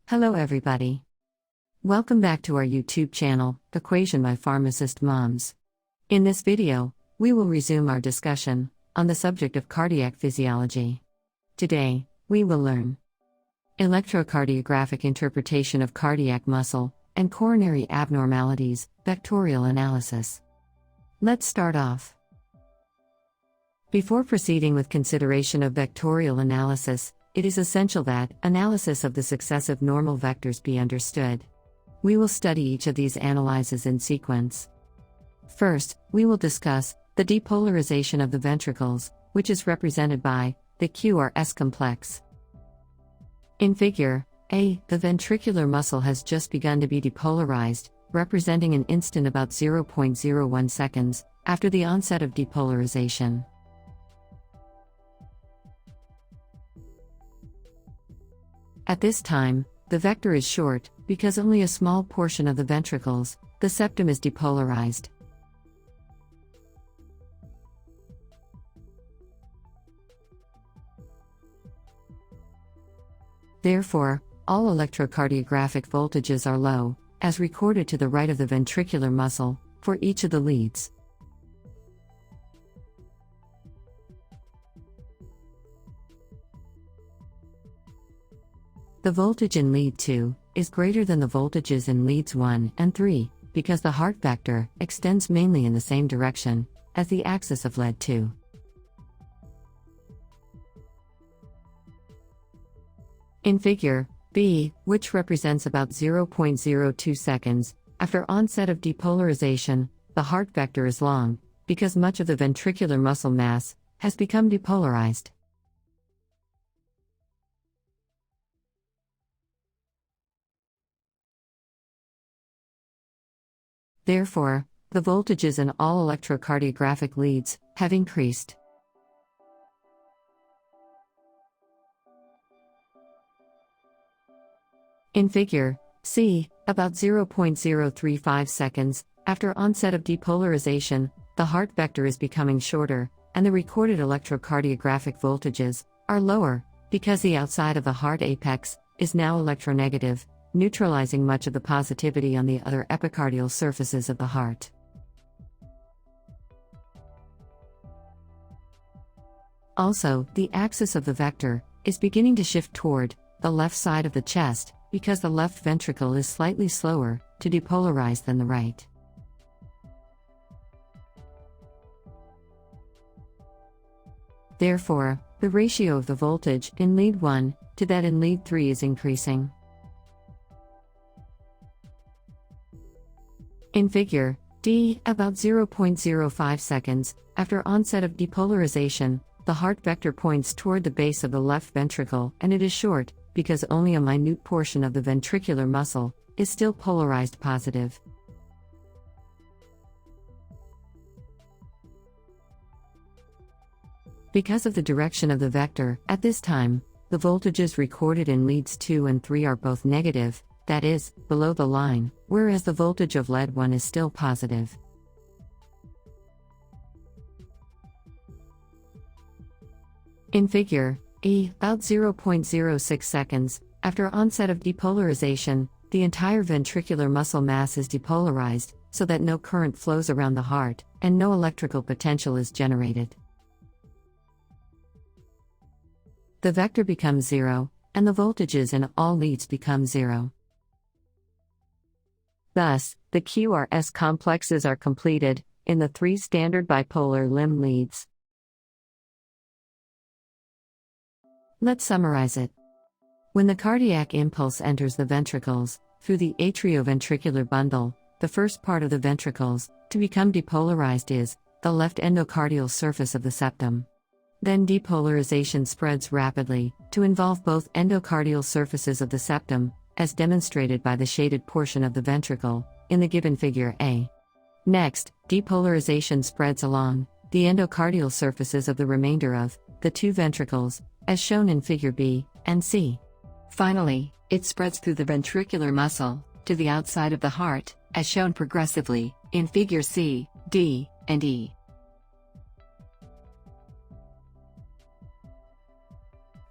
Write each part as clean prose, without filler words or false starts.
Hello everybody. Welcome back to our YouTube channel, Equation by Pharmacist Moms. In this video, we will resume our discussion on the subject of cardiac physiology. Today, we will learn electrocardiographic interpretation of cardiac muscle and coronary abnormalities, vectorial analysis. Let's start off. Before proceeding with consideration of vectorial analysis, it is essential that analysis of the successive normal vectors be understood. We will study each of these analyses in sequence. First, we will discuss the depolarization of the ventricles, which is represented by the QRS complex. In Figure A, the ventricular muscle has just begun to be depolarized, representing an instant about 0.01 seconds after the onset of depolarization. At this time, the vector is short, because only a small portion of the ventricles, the septum, is depolarized. Therefore, all electrocardiographic voltages are low, as recorded to the right of the ventricular muscle, for each of the leads. The voltage in lead 2 is greater than the voltages in leads 1 and 3, because the heart vector extends mainly in the same direction as the axis of lead 2. In Figure B, which represents about 0.02 seconds after onset of depolarization, the heart vector is long, because much of the ventricular muscle mass has become depolarized. Therefore, the voltages in all electrocardiographic leads have increased. In Figure C, about 0.035 seconds after onset of depolarization, the heart vector is becoming shorter, and the recorded electrocardiographic voltages are lower, because the outside of the heart apex is now electronegative, neutralizing much of the positivity on the other epicardial surfaces of the heart. Also, the axis of the vector is beginning to shift toward the left side of the chest, because the left ventricle is slightly slower to depolarize than the right. Therefore, the ratio of the voltage in lead 1 to that in lead 3 is increasing. In Figure D, about 0.05 seconds after onset of depolarization, the heart vector points toward the base of the left ventricle, and it is short, because only a minute portion of the ventricular muscle is still polarized positive. Because of the direction of the vector, at this time, the voltages recorded in leads 2 and 3 are both negative, that is, below the line, whereas the voltage of lead 1 is still positive. In Figure E, about 0.06 seconds after onset of depolarization, the entire ventricular muscle mass is depolarized, so that no current flows around the heart, and no electrical potential is generated. The vector becomes 0, and the voltages in all leads become 0. Thus, the QRS complexes are completed in the 3 standard bipolar limb leads. Let's summarize it. When the cardiac impulse enters the ventricles through the atrioventricular bundle, the first part of the ventricles to become depolarized is the left endocardial surface of the septum. Then depolarization spreads rapidly to involve both endocardial surfaces of the septum, as demonstrated by the shaded portion of the ventricle in the given Figure A. Next, depolarization spreads along the endocardial surfaces of the remainder of the 2 ventricles, as shown in Figure B and C. Finally, it spreads through the ventricular muscle to the outside of the heart, as shown progressively in Figure C, D, and E.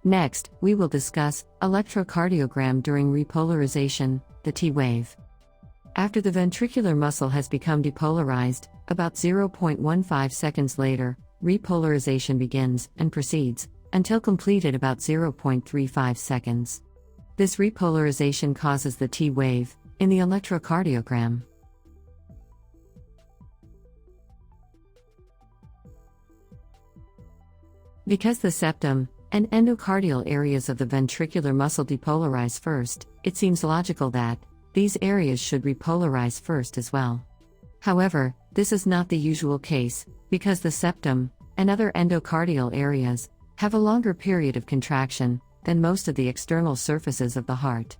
Next, we will discuss electrocardiogram during repolarization, the T wave. After the ventricular muscle has become depolarized, about 0.15 seconds later, repolarization begins and proceeds until completed about 0.35 seconds. This repolarization causes the T wave in the electrocardiogram. Because the septum and endocardial areas of the ventricular muscle depolarize first, it seems logical that these areas should repolarize first as well. However, this is not the usual case, because the septum and other endocardial areas have a longer period of contraction than most of the external surfaces of the heart.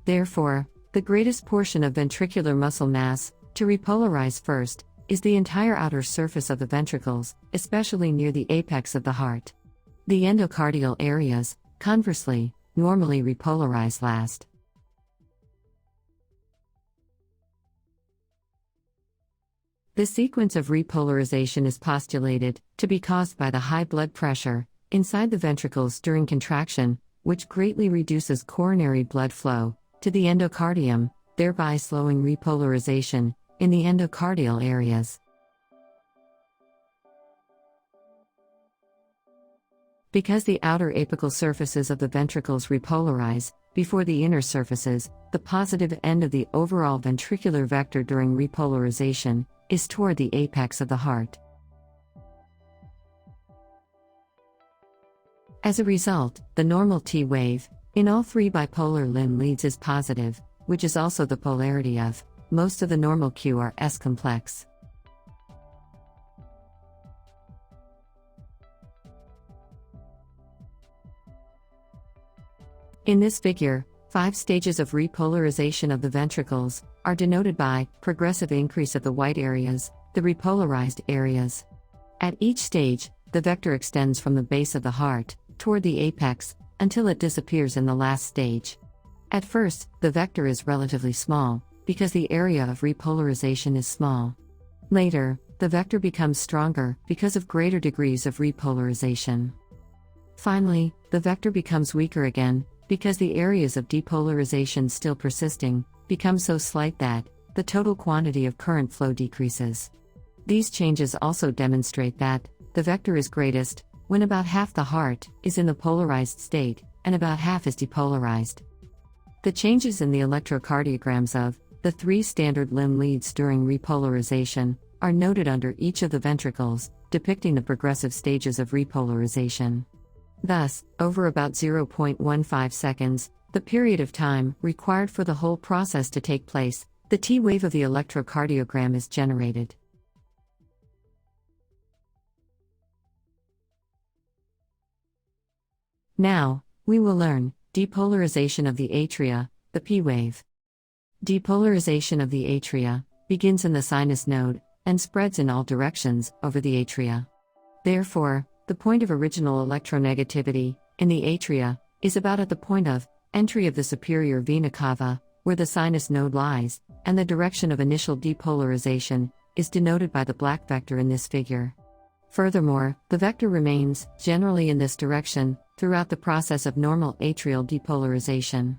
Therefore, the greatest portion of ventricular muscle mass to repolarize first is the entire outer surface of the ventricles, especially near the apex of the heart. The endocardial areas, conversely, normally repolarize last. The sequence of repolarization is postulated to be caused by the high blood pressure inside the ventricles during contraction, which greatly reduces coronary blood flow to the endocardium, thereby slowing repolarization in the endocardial areas. Because the outer apical surfaces of the ventricles repolarize before the inner surfaces, the positive end of the overall ventricular vector during repolarization is toward the apex of the heart. As a result, the normal T wave in all three bipolar limb leads is positive, which is also the polarity of most of the normal QRS complex. In this figure, 5 stages of repolarization of the ventricles are denoted by progressive increase of the white areas, the repolarized areas. At each stage, the vector extends from the base of the heart toward the apex until it disappears in the last stage. At first, the vector is relatively small because the area of repolarization is small. Later, the vector becomes stronger because of greater degrees of repolarization. Finally, the vector becomes weaker again because the areas of depolarization still persisting become so slight that the total quantity of current flow decreases. These changes also demonstrate that the vector is greatest when about half the heart is in the polarized state and about half is depolarized. The changes in the electrocardiograms of the 3 standard limb leads during repolarization are noted under each of the ventricles, depicting the progressive stages of repolarization. Thus, over about 0.15 seconds, the period of time required for the whole process to take place, the T wave of the electrocardiogram is generated. Now, we will learn depolarization of the atria, the P wave. Depolarization of the atria begins in the sinus node and spreads in all directions over the atria. Therefore, the point of original electronegativity in the atria is about at the point of entry of the superior vena cava, where the sinus node lies, and the direction of initial depolarization is denoted by the black vector in this figure. Furthermore, the vector remains generally in this direction throughout the process of normal atrial depolarization.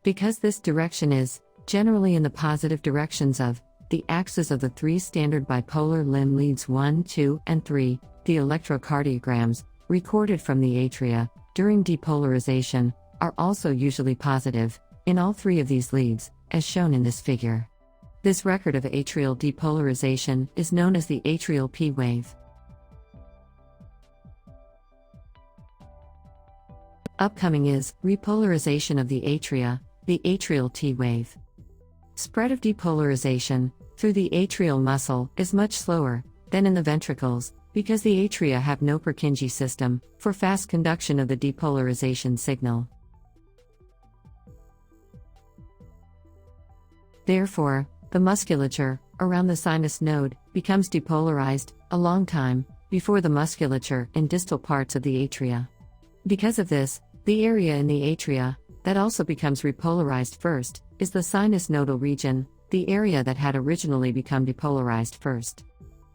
Because this direction is generally in the positive directions of the axis of the 3 standard bipolar limb leads 1, 2, and 3, the electrocardiograms recorded from the atria during depolarization are also usually positive in all 3 of these leads, as shown in this figure. This record of atrial depolarization is known as the atrial P wave. Upcoming is repolarization of the atria, the atrial T wave. Spread of depolarization through the atrial muscle is much slower than in the ventricles because the atria have no Purkinje system for fast conduction of the depolarization signal. Therefore, the musculature around the sinus node becomes depolarized a long time before the musculature in distal parts of the atria. Because of this, the area in the atria that also becomes repolarized first is the sinus nodal region, the area that had originally become depolarized first.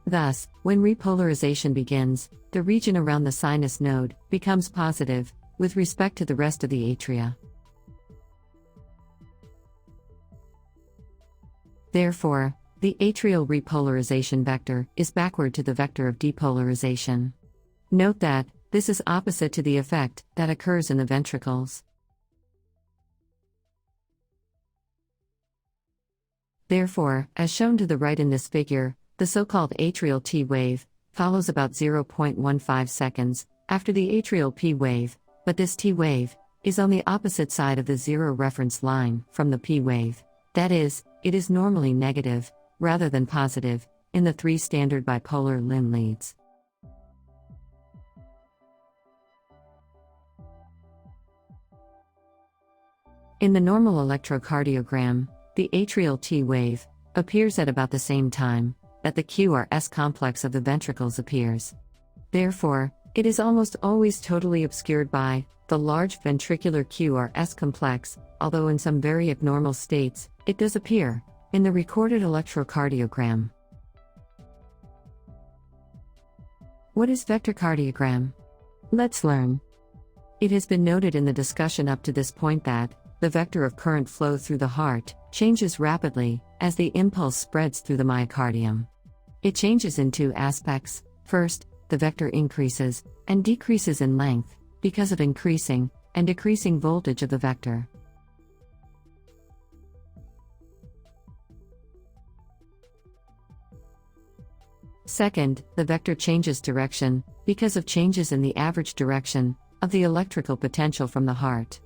Thus, when repolarization begins, the region around the sinus node becomes positive with respect to the rest of the atria. Therefore, the atrial repolarization vector is backward to the vector of depolarization. Note that this is opposite to the effect that occurs in the ventricles. Therefore, as shown to the right in this figure, the so-called atrial T wave follows about 0.15 seconds after the atrial P wave, but this T wave is on the opposite side of the zero reference line from the P wave. That is, it is normally negative, rather than positive, in the three standard bipolar limb leads. In the normal electrocardiogram, the atrial T wave appears at about the same time that the QRS complex of the ventricles appears. Therefore, it is almost always totally obscured by the large ventricular QRS complex, although in some very abnormal states, it does appear in the recorded electrocardiogram. What is vectorcardiogram? Let's learn. It has been noted in the discussion up to this point that the vector of current flow through the heart changes rapidly as the impulse spreads through the myocardium. It changes in two aspects. First, the vector increases and decreases in length because of increasing and decreasing voltage of the vector. Second, the vector changes direction because of changes in the average direction of the electrical potential from the heart.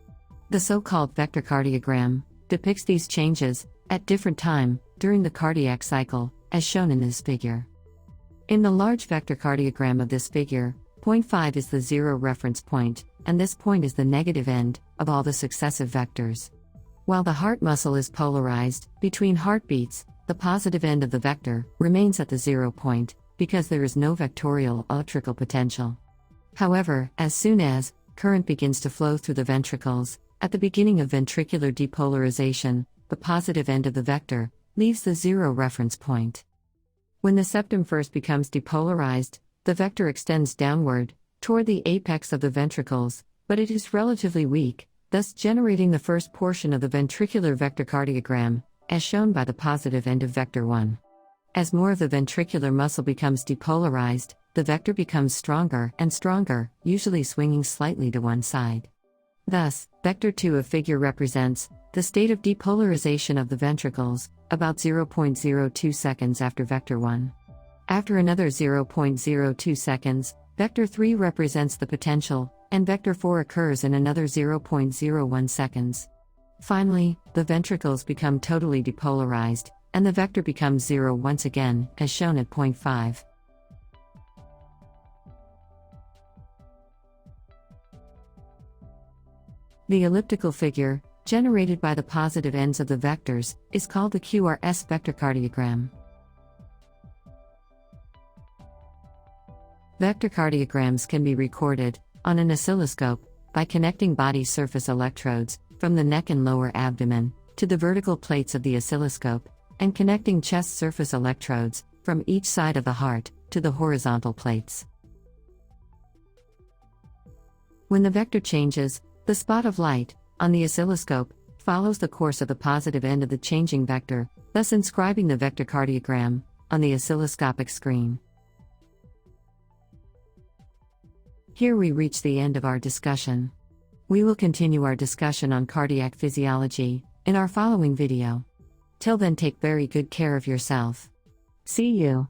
The so-called Vectorcardiogram depicts these changes at different time during the cardiac cycle, as shown in this figure. In the large Vectorcardiogram of this figure, point 5 is the zero reference point, and this point is the negative end of all the successive vectors. While the heart muscle is polarized between heartbeats, the positive end of the vector remains at the 0 point, because there is no vectorial electrical potential. However, as soon as current begins to flow through the ventricles, at the beginning of ventricular depolarization, the positive end of the vector leaves the 0 reference point. When the septum first becomes depolarized, the vector extends downward, toward the apex of the ventricles, but it is relatively weak, thus generating the first portion of the ventricular vectorcardiogram, as shown by the positive end of vector 1. As more of the ventricular muscle becomes depolarized, the vector becomes stronger and stronger, usually swinging slightly to one side. Thus, vector 2 of figure represents the state of depolarization of the ventricles, about 0.02 seconds after vector 1. After another 0.02 seconds, vector 3 represents the potential, and vector 4 occurs in another 0.01 seconds. Finally, the ventricles become totally depolarized, and the vector becomes 0 once again, as shown at point 5. The elliptical figure, generated by the positive ends of the vectors, is called the QRS Vectorcardiogram. Vectorcardiograms can be recorded on an oscilloscope by connecting body surface electrodes from the neck and lower abdomen to the vertical plates of the oscilloscope, and connecting chest surface electrodes from each side of the heart to the horizontal plates. When the vector changes, the spot of light on the oscilloscope follows the course of the positive end of the changing vector, thus inscribing the vectorcardiogram on the oscilloscopic screen. Here we reach the end of our discussion. We will continue our discussion on cardiac physiology in our following video. Till then, take very good care of yourself. See you.